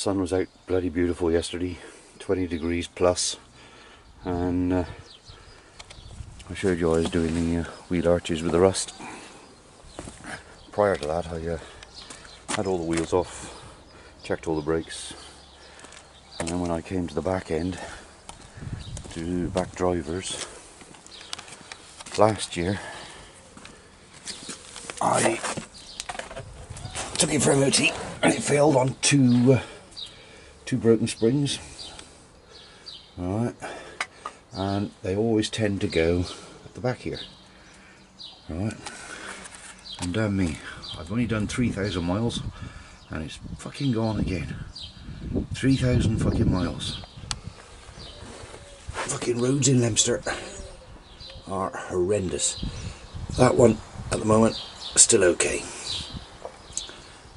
sun was out bloody beautiful yesterday, 20 degrees plus, and I showed you I was doing the wheel arches with the rust. Prior to that I had all the wheels off, checked all the brakes, and then when I came to the back end to do back drivers last year, I took it for MOT and it failed on two broken springs. Alright, and they always tend to go at the back here. Alright, and damn me, I've only done 3,000 miles and it's fucking gone again. 3,000 fucking miles. Fucking roads in Leominster are horrendous. That one at the moment still okay.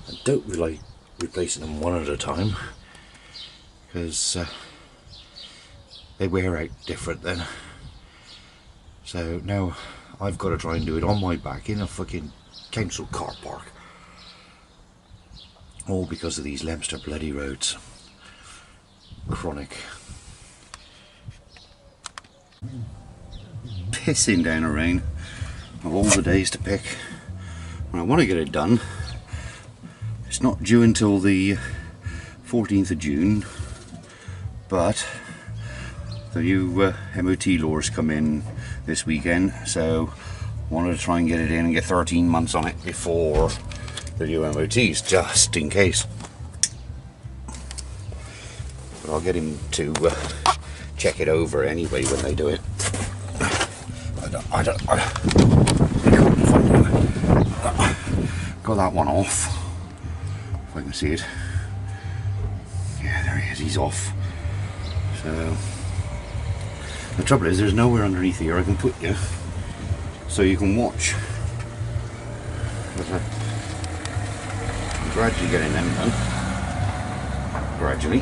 I don't really like replacing them one at a time because they wear out different then. So now I've got to try and do it on my back in a fucking council car park. All because of these Leominster bloody roads. Chronic. Pissing down a rain of all the days to pick. When I want to get it done, it's not due until the 14th of June, but the new MOT laws come in this weekend, so I wanted to try and get it in and get 13 months on it before the new MOTs, just in case. But I'll get him to check it over anyway when they do it. I can't find it. Got that one off, if I can see it. Yeah, there he is, he's off. So the trouble is there's nowhere underneath here I can put you so you can watch. I'm gradually getting them done. Gradually.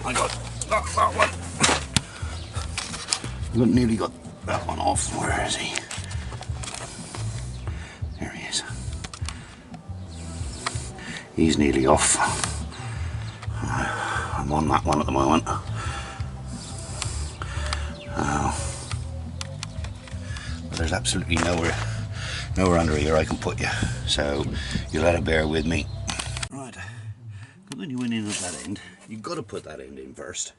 I got that one. I've nearly got that one off. Where is he? There he is. He's nearly off. I'm on that one at the moment. But there's absolutely nowhere under here I can put you, so you'll have to bear with me. Right, when you went in at that end, you've got to put that end in first.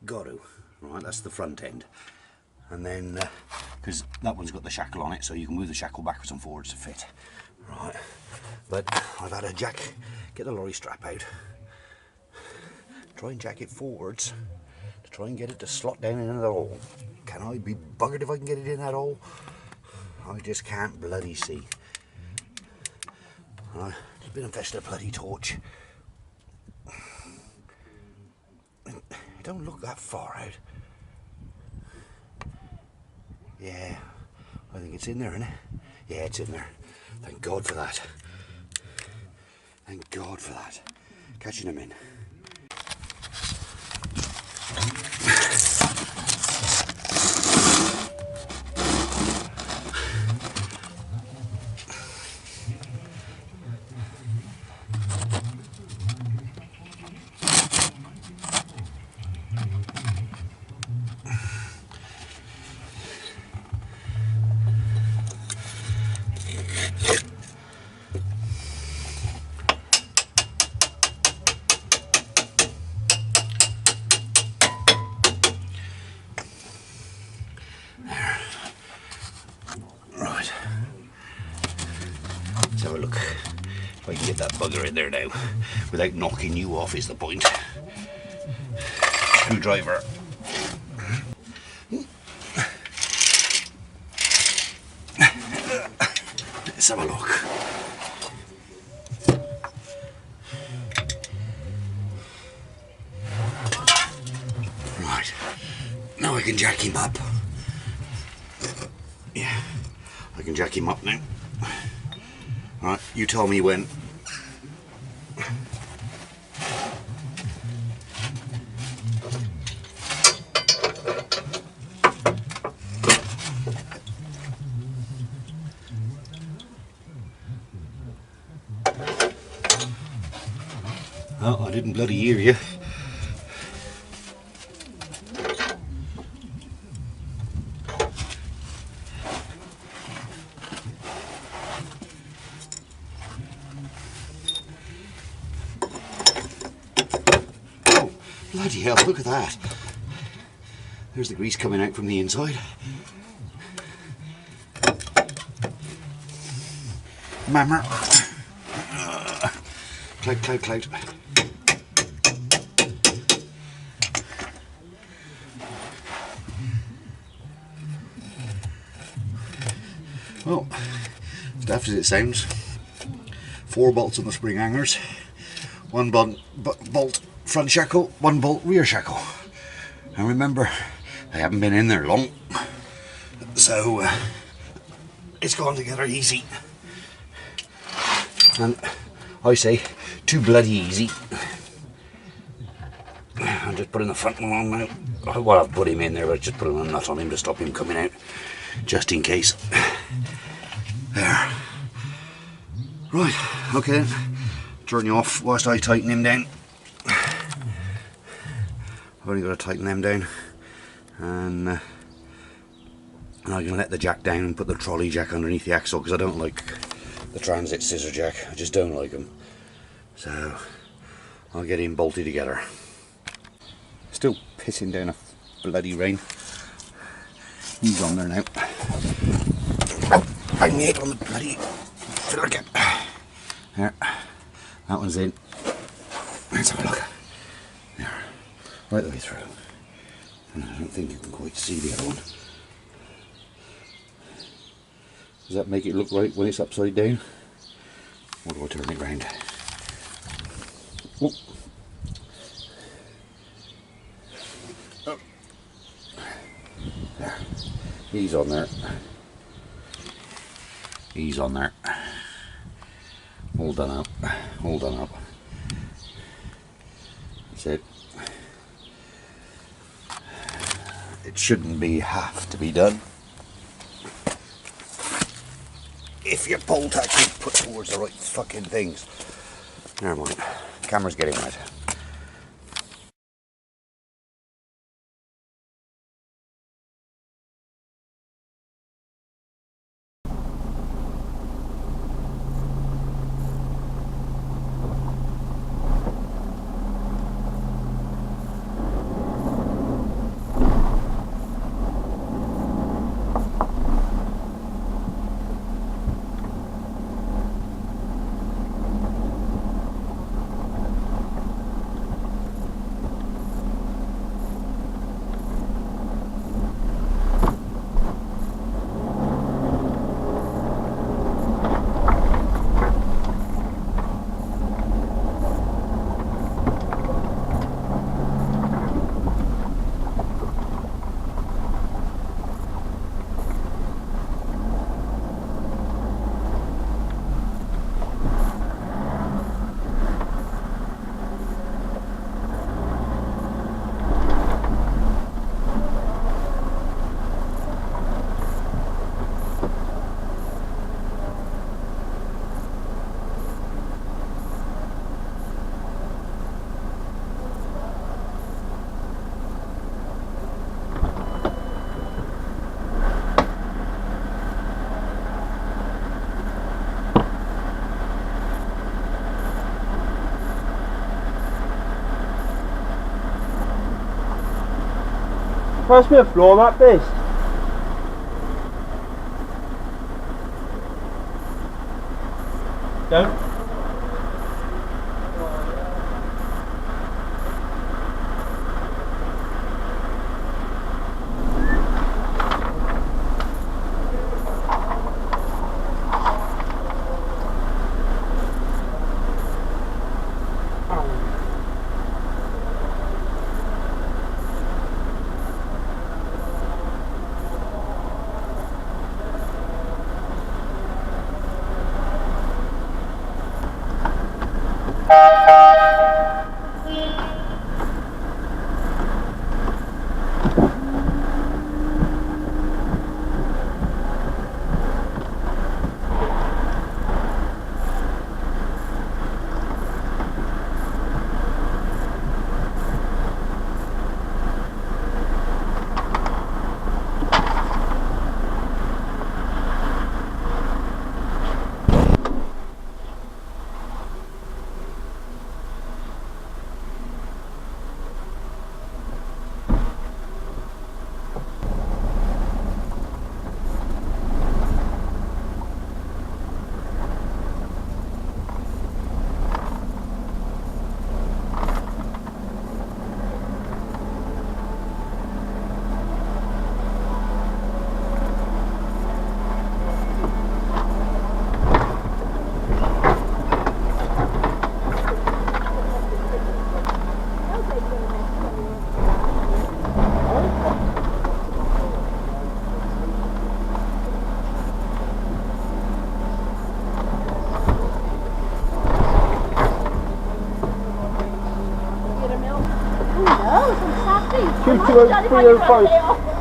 Got to. Right, that's the front end. And then, because that one's got the shackle on it, so you can move the shackle backwards and forwards to fit. Right, but I've had a jack, get the lorry strap out, try and jack it forwards to try and get it to slot down into the hole. Can I be buggered if I can get it in that hole? I just can't bloody see. It's been infested a bloody torch. It don't look that far out. Yeah, I think it's in there, isn't it? Yeah, it's in there. Thank God for that. Thank God for that. Catching him in. Let's have a look if I can get that bugger in there now without knocking you off is the point. Screwdriver. Let's have a look. Right, now I can jack him up. Yeah, I can jack him up now. Right, you tell me when. didn't bloody hear you. Oh, bloody hell, look at that. There's the grease coming out from the inside. Mammer. Clout. Well, as daft as it sounds, 4 bolts on the spring hangers, 1 bolt front shackle, 1 bolt rear shackle. And remember, I haven't been in there long, so it's gone together easy. And I say, too bloody easy. I'm just putting the front one on now. Well, I've put him in there, but I just put a nut on him to stop him coming out, just in case. There. Right, okay then. Turn you off whilst I tighten him down. I've only got to tighten them down, and I'm going to let the jack down and put the trolley jack underneath the axle, because I don't like the transit scissor jack. I just don't like them. So I'll get him bolted together. Still pissing down a bloody rain. He's on there now. Oh, I made on the bloody filler cap. There, that one's in. Let's have a look. There, right the way through. And I don't think you can quite see the other one. Does that make it look right when it's upside down? Or do I turn it round? Oh. Oh. There. He's on there. He's on there. All done up. All done up. That's it. It shouldn't have to be done if your pole tack is put towards the right fucking things. Never mind. Camera's getting wet. Pass me a floor mat, this. Don't. 220-305.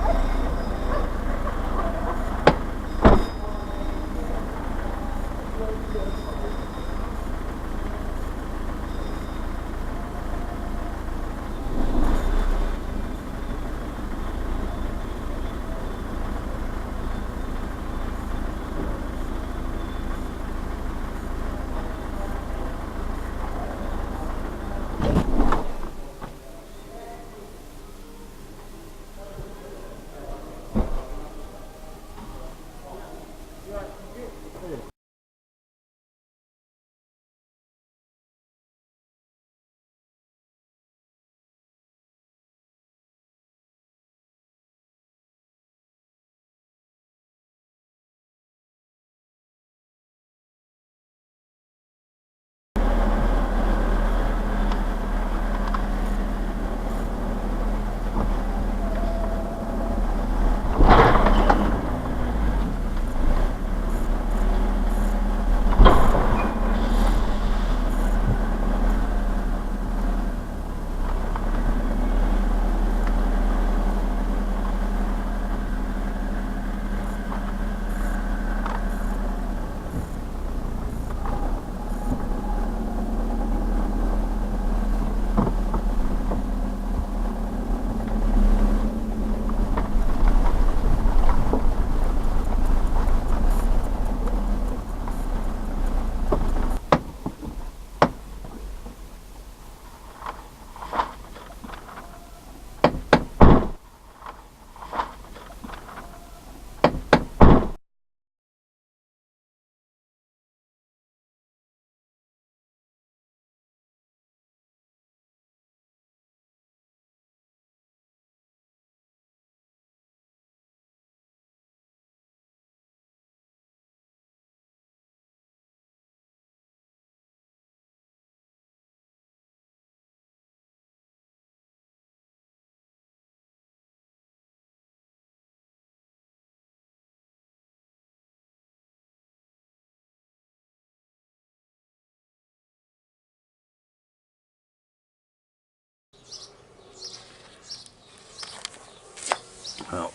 Well,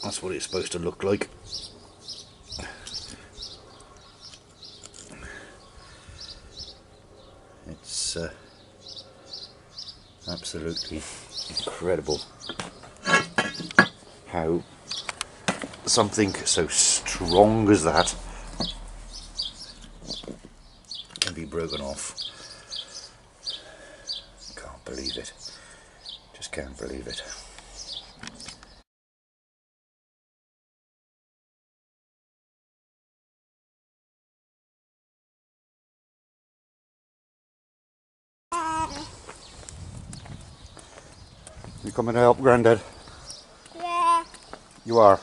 that's what it's supposed to look like. It's absolutely incredible how something so strong as that can be broken off. Can't believe it. Just can't believe it. You coming to help Grandad? Yeah. You are?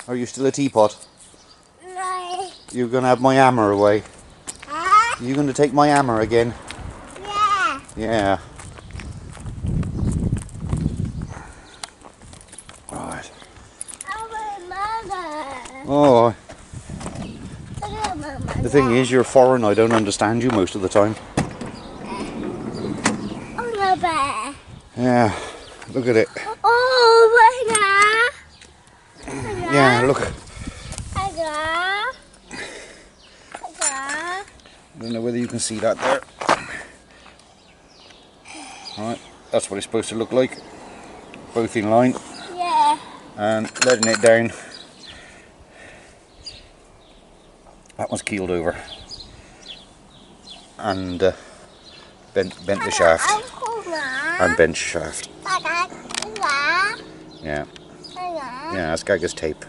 Are you still a teapot? No. You're going to have my hammer away? Huh? You're going to take my hammer again? Yeah. Yeah. Right. Oh, Mama. Oh, Hello, Mama. the thing is, you're foreign. I don't understand you most of the time. Oh, Mama. Yeah. Look at it. Oh, Mama. Yeah, look. Hello. Hello. I don't know whether you can see that there. Right, that's what it's supposed to look like. Both in line. Yeah. And letting it down. That one's keeled over. And bent the shaft. And bent shaft. Yeah. Yeah, that's Gagger's tape.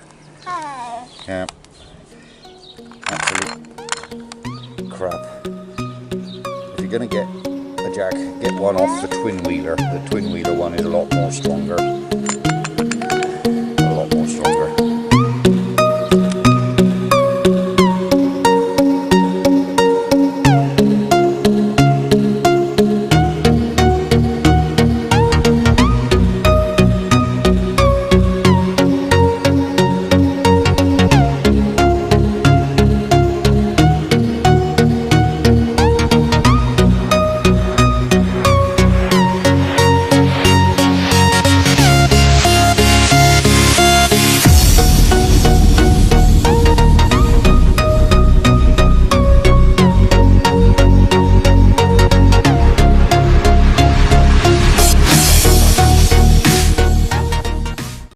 Yeah. Absolute crap. If you're going to get a jack, get one off the twin wheeler. The twin wheeler one is a lot more stronger.